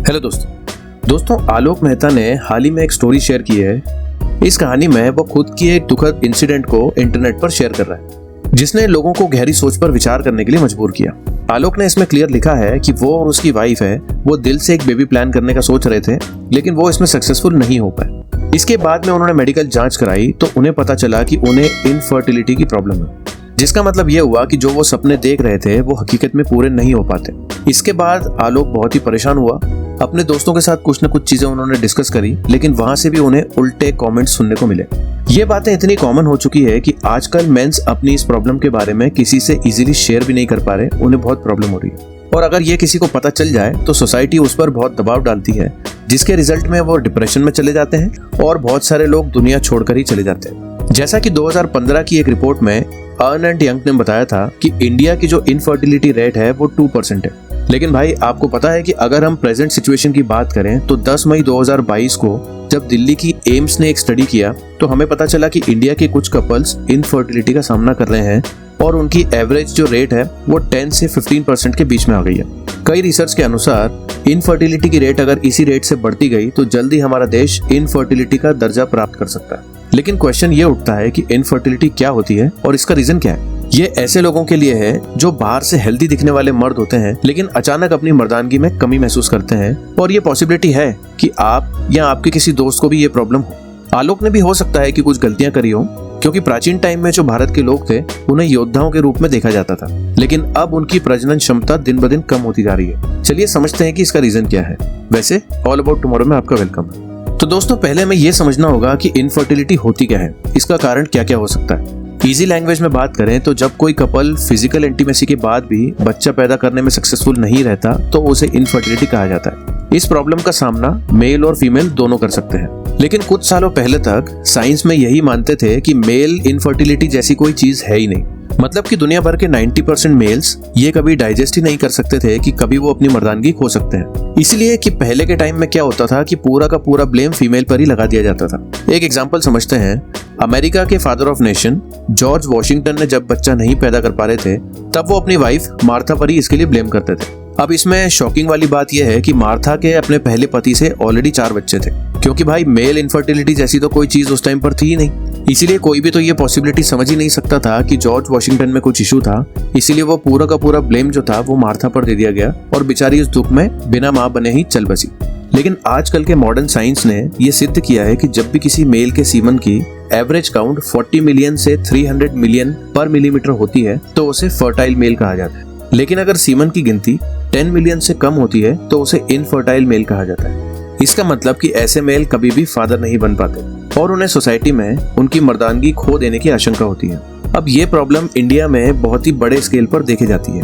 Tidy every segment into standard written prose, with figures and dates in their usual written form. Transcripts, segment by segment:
Hello दोस्तों आलोक मेहता ने हाल ही में एक स्टोरी शेयर की है। इस कहानी में वो खुद की एक दुखद इंसिडेंट को इंटरनेट पर शेयर कर रहा है, जिसने लोगों को गहरी सोच पर विचार करने के लिए मजबूर किया। आलोक ने इसमें क्लियर लिखा है कि वो और उसकी वाइफ है, वो दिल से एक बेबी प्लान करने का सोच रहे थे, लेकिन वो इसमें सक्सेसफुल नहीं हो पाए। इसके बाद में उन्होंने मेडिकल जांच कराई तो उन्हें पता चला कि उन्हें इनफर्टिलिटी की प्रॉब्लम है, जिसका मतलब ये हुआ कि जो वो सपने देख रहे थे वो हकीकत में पूरे नहीं हो पाते। इसके बाद आलोक बहुत ही परेशान हुआ। अपने दोस्तों के साथ कुछ न कुछ चीजें उन्होंने डिस्कस करी, लेकिन वहां से भी उन्हें उल्टे कमेंट्स सुनने को मिले। ये बातें इतनी कॉमन हो चुकी है कि आजकल मेंस अपनी इस प्रॉब्लम के बारे में किसी से इजीली शेयर भी नहीं कर पा रहे, उन्हें बहुत प्रॉब्लम हो रही है। और अगर ये किसी को पता चल जाए तो सोसाइटी उस पर बहुत दबाव डालती है, जिसके रिजल्ट में वो डिप्रेशन में चले जाते हैं और बहुत सारे लोग दुनिया छोड़कर ही चले जाते हैं। जैसा कि 2015 की एक रिपोर्ट में अर्न एंड यंग ने बताया था कि इंडिया की जो इनफर्टिलिटी रेट है वो 2% है। लेकिन भाई आपको पता है कि अगर हम प्रेजेंट सिचुएशन की बात करें तो 10 मई 2022 को जब दिल्ली की एम्स ने एक स्टडी किया तो हमें पता चला कि इंडिया के कुछ कपल्स इनफर्टिलिटी का सामना कर रहे हैं और उनकी एवरेज जो रेट है वो 10 से 15% के बीच में आ गई है। कई रिसर्च के अनुसार इनफर्टिलिटी की रेट अगर इसी रेट से बढ़ती गई तो जल्दी हमारा देश इनफर्टिलिटी का दर्जा प्राप्त कर सकता है। लेकिन क्वेश्चन ये उठता है कि इनफर्टिलिटी क्या होती है और इसका रीजन क्या है। ये ऐसे लोगों के लिए है जो बाहर से हेल्दी दिखने वाले मर्द होते हैं, लेकिन अचानक अपनी मर्दानगी में कमी महसूस करते हैं, और ये पॉसिबिलिटी है कि आप या आपके किसी दोस्त को भी ये प्रॉब्लम हो। आलोक ने भी हो सकता है कि कुछ गलतियां करी हो, क्योंकि प्राचीन टाइम में जो भारत के लोग थे उन्हें योद्धाओं के रूप में देखा जाता था, लेकिन अब उनकी प्रजनन क्षमता दिन ब दिन कम होती जा रही है। चलिए समझते हैं कि इसका रीजन क्या है। वैसे ऑल अबाउट टुमारो में आपका वेलकम है। तो दोस्तों पहले हमें ये समझना होगा कि इनफर्टिलिटी होती क्या है, इसका कारण क्या क्या हो सकता है। इजी लैंग्वेज में बात करें तो जब कोई कपल फिजिकल इंटीमेसी के बाद भी बच्चा पैदा करने में सक्सेसफुल नहीं रहता तो उसे इनफर्टिलिटी कहा जाता है। इस प्रॉब्लम का सामना मेल और फीमेल दोनों कर सकते हैं, लेकिन कुछ सालों पहले तक साइंस में यही मानते थे कि मेल इनफर्टिलिटी जैसी कोई चीज है ही नहीं। मतलब कि दुनिया भर के 90% मेल्स ये कभी डाइजेस्ट ही नहीं कर सकते थे कि कभी वो अपनी मर्दानगी खो सकते हैं। इसलिए कि पहले के टाइम में क्या होता था कि पूरा का पूरा ब्लेम फीमेल पर ही लगा दिया जाता था। एक एग्जांपल समझते हैं। अमेरिका के father of nation George Washington ने जब बच्चा नहीं पैदा कर पा रहे थे तब वो अपनी वाइफ मार्था पर ही इसके लिए ब्लेम करते थे। अब इसमें शॉकिंग वाली बात यह है कि मार्था के अपने पहले पति से ऑलरेडी 4 बच्चे थे, क्योंकि भाई मेल इनफर्टिलिटी जैसी तो कोई चीज उस टाइम पर थी ही नहीं। इसीलिए कोई भी तो ये पॉसिबिलिटी समझ ही नहीं सकता था कि जॉर्ज वॉशिंगटन में कुछ इशू था। इसीलिए वो पूरा का पूरा ब्लेम जो था वो मार्था पर दे दिया गया और बेचारी उस दुख में बिना मां बने ही चल बसी। लेकिन आजकल के मॉडर्न साइंस ने ये सिद्ध किया है कि जब भी किसी मेल के सीमन की एवरेज काउंट 40 मिलियन से 300 मिलियन पर मिलीमीटर होती है तो उसे फर्टाइल मेल कहा जाता है। लेकिन अगर सीमन की गिनती 10 मिलियन से कम होती है तो उसे इनफर्टाइल मेल कहा जाता है। इसका मतलब कि ऐसे मेल कभी भी फादर नहीं बन पाते और उन्हें सोसाइटी में उनकी मर्दानगी खो देने की आशंका होती है। अब ये प्रॉब्लम इंडिया में बहुत ही बड़े स्केल पर देखी जाती है।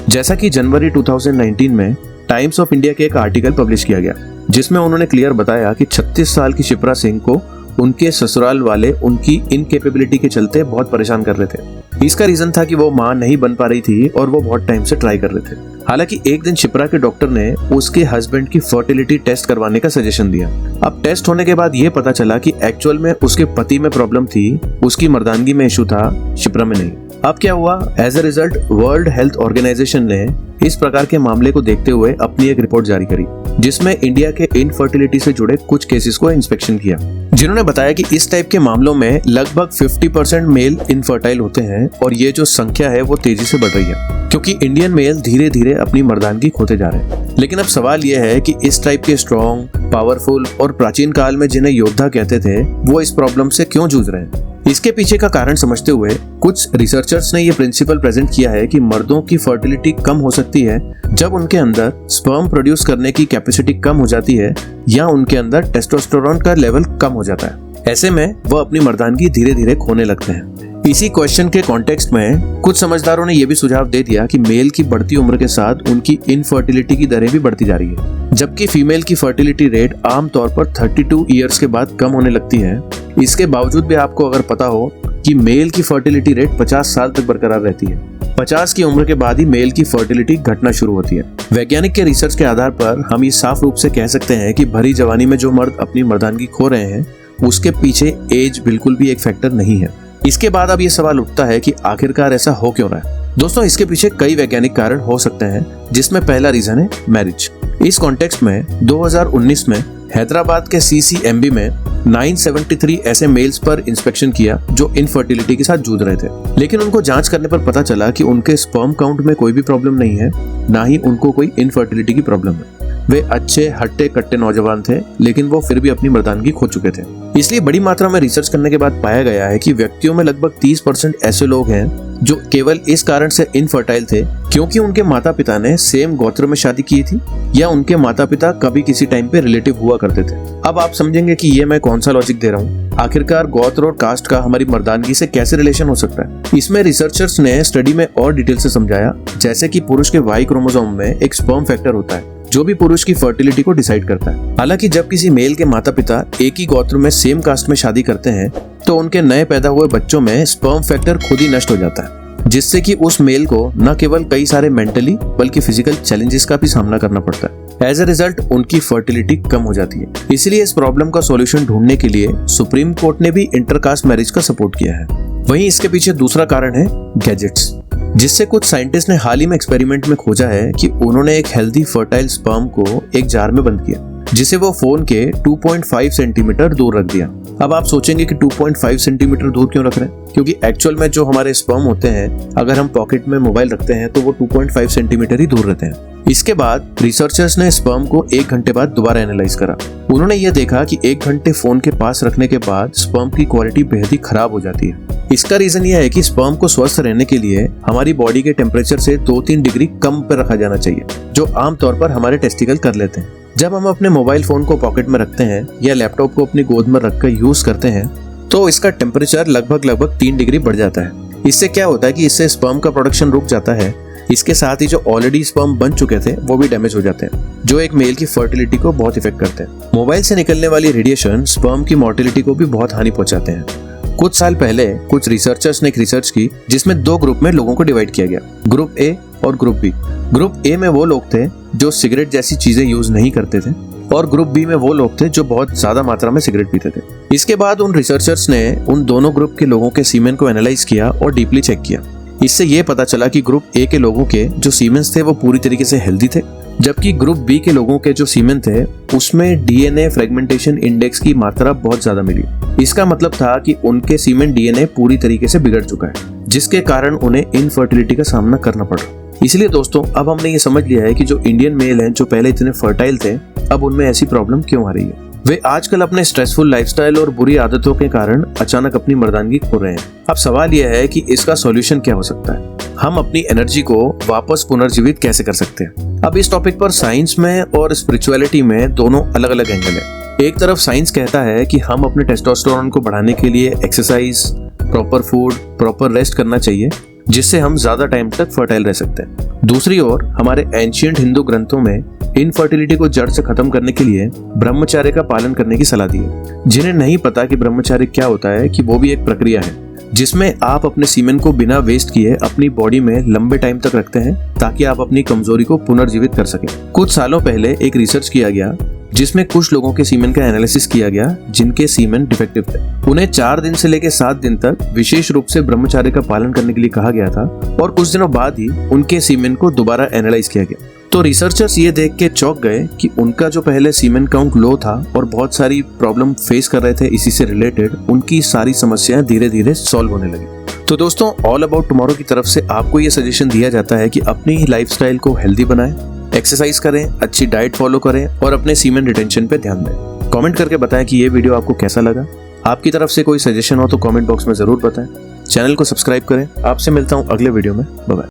जैसा कि जनवरी 2019 में टाइम्स ऑफ इंडिया के एक आर्टिकल पब्लिश किया गया, जिसमें उन्होंने क्लियर बताया कि 36 साल की शिप्रा सिंह को उनके ससुराल वाले उनकी इनकेपेबिलिटी के चलते बहुत परेशान कर रहे थे। इसका रीजन था कि वो मां नहीं बन पा रही थी और वो बहुत टाइम से ट्राई कर रहे थे। हालांकि एक दिन शिप्रा के डॉक्टर ने उसके हस्बैंड की फर्टिलिटी टेस्ट करवाने का सजेशन दिया। अब टेस्ट होने के बाद ये पता चला कि एक्चुअल में उसके पति में प्रॉब्लम थी, उसकी मर्दानगी में इशू था, शिप्रा में नहीं। अब क्या हुआ, as a result world health organisation ने इस प्रकार के मामले को देखते हुए अपनी एक रिपोर्ट जारी करी, जिसमें इंडिया के इनफर्टिलिटी से जुड़े कुछ केसेस को इंस्पेक्शन किया, जिन्होंने बताया कि इस टाइप के मामलों में लगभग 50% मेल इनफर्टाइल होते हैं और ये जो संख्या है वो तेजी से बढ़ रही है, क्योंकि इंडियन मेल धीरे धीरे अपनी मर्दानगी खोते जा रहे हैं। लेकिन अब सवाल यह है कि इस टाइप के स्ट्रॉन्ग, पावरफुल और प्राचीन काल में जिन्हें योद्धा कहते थे वो इस प्रॉब्लम से क्यों जूझ रहे हैं। इसके पीछे का कारण समझते हुए कुछ रिसर्चर्स ने यह प्रिंसिपल प्रेजेंट किया है कि मर्दों की फर्टिलिटी कम हो सकती है जब उनके अंदर स्पर्म प्रोड्यूस करने की कैपेसिटी कम हो जाती है या उनके अंदर टेस्टोस्टेरोन का लेवल कम हो जाता है। ऐसे में वह अपनी मर्दानगी धीरे धीरे खोने लगते हैं। इसी क्वेश्चन के कॉन्टेक्स्ट में कुछ समझदारों ने यह भी सुझाव दे दिया कि मेल की बढ़ती उम्र के साथ उनकी इनफर्टिलिटी की दरें भी बढ़ती जा रही है, जबकि फीमेल की फर्टिलिटी रेट आमतौर पर 32 ईयर्स के बाद कम होने लगती है। इसके बावजूद भी आपको अगर पता हो कि मेल की फर्टिलिटी रेट 50 साल तक बरकरार रहती है, 50 की उम्र के बाद ही मेल की फर्टिलिटी घटना शुरू होती है। वैज्ञानिक के रिसर्च के आधार पर हम ये साफ रूप से कह सकते हैं कि भरी जवानी में जो मर्द अपनी मर्दानगी खो रहे हैं उसके पीछे एज बिल्कुल भी एक फैक्टर नहीं है। इसके बाद अब ये सवाल उठता है कि आखिरकार ऐसा हो क्यों रहा है। दोस्तों इसके पीछे कई वैज्ञानिक कारण हो सकते हैं, जिसमें पहला रीजन है मैरिज। इस कॉन्टेक्स्ट में 2019 में हैदराबाद के CCMB में 973 ऐसे मेल्स पर इंस्पेक्शन किया जो इनफर्टिलिटी के साथ जूझ रहे थे, लेकिन उनको जांच करने पर पता चला कि उनके स्पर्म काउंट में कोई भी प्रॉब्लम नहीं है, ना ही उनको कोई इनफर्टिलिटी की प्रॉब्लम है। वे अच्छे हट्टे कट्टे नौजवान थे, लेकिन वो फिर भी अपनी मर्दानगी खो चुके थे। इसलिए बड़ी मात्रा में रिसर्च करने के बाद पाया गया है कि व्यक्तियों में लगभग 30% ऐसे लोग हैं जो केवल इस कारण से इनफर्टाइल थे क्योंकि उनके माता पिता ने सेम गोत्र में शादी की थी या उनके माता पिता कभी किसी टाइम पे रिलेटिव हुआ करते थे। अब आप समझेंगे कि ये मैं कौन सा लॉजिक दे रहा हूँ। आखिरकार गोत्र और कास्ट का हमारी मर्दानगी से कैसे रिलेशन हो सकता है। इसमें रिसर्चर्स ने स्टडी में और डिटेल से समझाया, जैसे कि पुरुष के वाई क्रोमोसोम में एक स्पर्म फैक्टर होता है जो भी पुरुष की फर्टिलिटी को डिसाइड करता है। हालांकि जब किसी मेल के माता पिता एक ही गोत्र में सेम कास्ट में शादी करते हैं तो उनके नए पैदा हुए बच्चों में स्पर्म फैक्टर खुद ही नष्ट हो जाता है, जिससे कि उस मेल को न केवल कई सारे मेंटली बल्कि फिजिकल चैलेंजेस का भी सामना करना पड़ता है। एज ए रिजल्ट उनकी फर्टिलिटी कम हो जाती है। इसलिए इस प्रॉब्लम का सॉल्यूशन ढूंढने के लिए सुप्रीम कोर्ट ने भी इंटरकास्ट मैरिज का सपोर्ट किया है। वहीं इसके पीछे दूसरा कारण है गैजेट्स, जिससे कुछ साइंटिस्ट ने हाल ही में एक्सपेरिमेंट में खोजा है कि उन्होंने एक हेल्दी फर्टाइल स्पर्म को एक जार में बंद किया, जिसे वो फोन के 2.5 सेंटीमीटर दूर रख दिया। अब आप सोचेंगे कि 2.5 सेंटीमीटर दूर क्यों रख रहे हैं, क्योंकि एक्चुअल में जो हमारे स्पर्म होते हैं, अगर हम पॉकेट में मोबाइल रखते हैं तो वो 2.5 सेंटीमीटर ही दूर रहते हैं। इसके बाद रिसर्चर्स ने स्पर्म को 1 घंटे बाद दोबारा एनालाइज करा। उन्होंने ये देखा कि 1 घंटे फोन के पास रखने के बाद स्पर्म की क्वालिटी बेहद ही खराब हो जाती है। इसका रीजन यह है कि स्पर्म को स्वस्थ रहने के लिए हमारी बॉडी के टेम्परेचर से 2-3 डिग्री कम पर रखा जाना चाहिए, जो आमतौर पर हमारे टेस्टिकल कर लेते हैं। जब हम अपने मोबाइल फोन को पॉकेट में रखते हैं या लैपटॉप को अपनी गोद में रखकर यूज करते हैं तो इसका टेम्परेचर लगभग 3 डिग्री बढ़ जाता है। इससे क्या होता है कि इससे स्पर्म का प्रोडक्शन रुक जाता है। इसके साथ ही जो ऑलरेडी स्पर्म बन चुके थे वो भी डैमेज हो जाते हैं, जो एक मेल की फर्टिलिटी को बहुत इफेक्ट करते हैं। मोबाइल से निकलने वाली रेडिएशन स्पर्म की मोर्टिलिटी को भी बहुत हानि पहुंचाते हैं। कुछ साल पहले कुछ रिसर्चर्स ने एक रिसर्च की जिसमें 2 ग्रुप में लोगों को डिवाइड किया गया, ग्रुप ए और ग्रुप बी। ग्रुप ए में वो लोग थे जो सिगरेट जैसी चीजें यूज नहीं करते थे और ग्रुप बी में वो लोग थे जो बहुत ज्यादा मात्रा में सिगरेट पीते थे। इसके बाद उन रिसर्चर्स ने उन दोनों ग्रुप के लोगों के सीमेन को एनालाइज किया और डीपली चेक किया। इससे ये पता चला कि ग्रुप ए के लोगों के जो सीमेंस थे वो पूरी तरीके से हेल्दी थे, जबकि ग्रुप बी के लोगों के जो सीमेन थे उसमें डीएनए फ्रेगमेंटेशन इंडेक्स की मात्रा बहुत ज्यादा मिली। इसका मतलब था कि उनके सीमेन डीएनए पूरी तरीके से बिगड़ चुका है, जिसके कारण उन्हें इनफर्टिलिटी का सामना करना पड़ा। इसलिए दोस्तों अब हमने ये समझ लिया है कि जो इंडियन मेल हैं जो पहले इतने फर्टाइल थे, अब उनमें ऐसी प्रॉब्लम क्यों आ रही है। वे आजकल अपने स्ट्रेसफुल लाइफस्टाइल और बुरी आदतों के कारण अचानक अपनी मर्दानगी खो रहे हैं। अब सवाल यह है कि इसका सॉल्यूशन क्या हो सकता है, हम अपनी एनर्जी को वापस पुनर्जीवित कैसे कर सकते हैं। अब इस टॉपिक पर साइंस में और स्पिरिचुअलिटी में दोनों अलग अलग एंगल है। एक तरफ साइंस कहता है कि हम अपने टेस्टोस्टेरोन को बढ़ाने के लिए exercise, proper food, proper rest करना चाहिए, जिससे हम ज्यादा टाइम तक फर्टाइल रह सकते हैं। दूसरी ओर हमारे एंशिएंट हिंदू ग्रंथों में इनफर्टिलिटी को जड़ से खत्म करने के लिए ब्रह्मचर्य का पालन करने की सलाह दी है। जिन्हें नहीं पता कि ब्रह्मचर्य क्या होता है, कि वो भी एक प्रक्रिया है जिसमें आप अपने सीमेन को बिना वेस्ट किए अपनी बॉडी में लंबे टाइम तक रखते हैं ताकि आप अपनी कमजोरी को पुनर्जीवित कर सकें। कुछ सालों पहले एक रिसर्च किया गया जिसमें कुछ लोगों के सीमेन का एनालिसिस किया गया जिनके सीमेन डिफेक्टिव थे। उन्हें 4 दिन से लेकर 7 दिन तक विशेष रूप से ब्रह्मचर्य का पालन करने के लिए कहा गया था और कुछ दिनों बाद ही उनके सीमेन को दोबारा एनालाइज किया गया। तो रिसर्चर्स ये देख के चौंक गए कि उनका जो पहले सीमेन काउंट लो था और बहुत सारी प्रॉब्लम फेस कर रहे थे इसी से रिलेटेड, उनकी सारी समस्याएं धीरे धीरे सॉल्व होने लगी। तो दोस्तों ऑल अबाउट टुमारो की तरफ से आपको ये सजेशन दिया जाता है कि अपनी लाइफस्टाइल को हेल्दी बनाएं, एक्सरसाइज करें, अच्छी डाइट फॉलो करें और अपने सीमेन रिटेंशन पे ध्यान दें। कमेंट करके बताएं कि ये वीडियो आपको कैसा लगा। आपकी तरफ से कोई सजेशन हो तो कमेंट बॉक्स में जरूर बताएं। चैनल को सब्सक्राइब करें। आपसे मिलता हूं अगले वीडियो में। Bye bye.